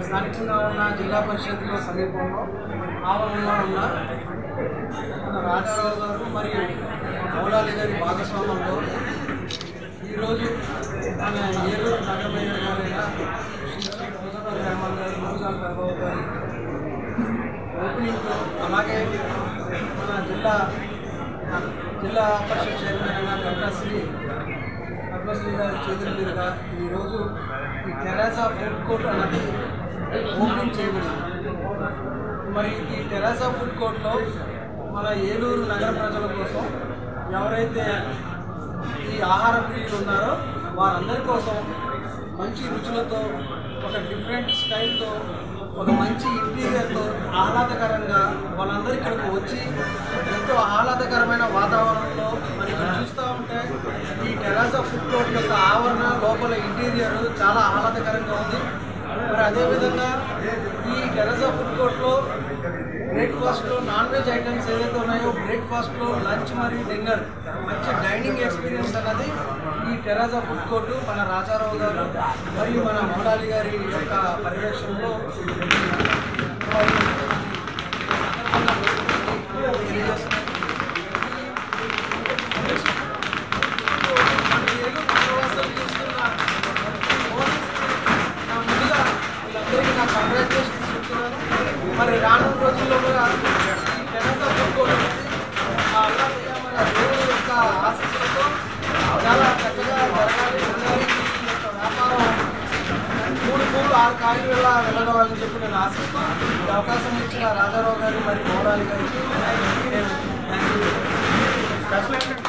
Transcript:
స్థానికంగా ఉన్న జిల్లా పరిషత్లో సమీపంలో ఆవరణలో ఉన్న రాజారావు గారు మరియు మౌలాలి గారి భాగస్వామ్యంలో ఈరోజు మన ఏలూరు నగర మేయర్ గారైన శ్రీ పూజపల్లి రెహమాన్ గారు మూజాల ప్రభావ్ గారి ఓపెనింగ్తో అలాగే మన జిల్లా పరిషత్ చైర్మన్ అయిన పద్మశ్రీ గారి చేతుల మీదుగా ఈరోజు ఈ టెరాసా ఫుడ్ కోర్ట్ అన్నది ఓపెన్ చేయబడింది. మరి ఈ టెరాసా ఫుడ్ కోర్ట్లో మన ఏలూరు నగర ప్రజల కోసం ఎవరైతే ఈ ఆహార ప్రియులు ఉన్నారో వారందరి కోసం మంచి రుచులతో ఒక డిఫరెంట్ స్టైల్తో ఒక మంచి ఇంటీరియర్తో ఆహ్లాదకరంగా వాళ్ళందరూ ఇక్కడికి వచ్చి ఎంతో ఆహ్లాదకరమైన వాతావరణంలో మరి ఇక్కడ చూస్తూ ఉంటే ఈ టెరాసా ఫుడ్ కోర్ట్ యొక్క ఆవరణ లోపల ఇంటీరియర్ చాలా ఆహ్లాదకరంగా ఉంది. మరి అదేవిధంగా ఈ టెరాసా ఫుడ్ కోర్ట్లో బ్రేక్ఫాస్ట్లో నాన్ వెజ్ ఐటమ్స్ ఏదైతే ఉన్నాయో బ్రేక్ఫాస్ట్లో లంచ్ మరియు డిన్నర్ మంచి డైనింగ్ ఎక్స్పీరియన్స్ అన్నది ఈ టెరాసా ఫుడ్ కోర్టు మన రాజారావు గారు మరియు మన మౌలాలి గారి యొక్క పర్యవేక్షణలో తెలియజేస్తున్నారు. ముందుగా వీళ్ళందరికీ నా కంగ్రాచులేషన్స్ చెప్తున్నాను. మరి రానున్న రోజుల్లో కూడా ఈ టెరాసా ఫుడ్ కోర్ట్ అనేది మన దేవుని యొక్క ఆశీస్సులతో చాలా చక్కగా జరగాలి ఉండాలి. ఈ యొక్క వ్యాపారం 3 పూలు 6 కాయలు వెళ్ళగలని చెప్పి నేను ఆశిస్తూ ఈ అవకాశం ఇచ్చిన రాజారావు గారు మరియు మౌలాలి గారికి నేను థ్యాంక్ యూ.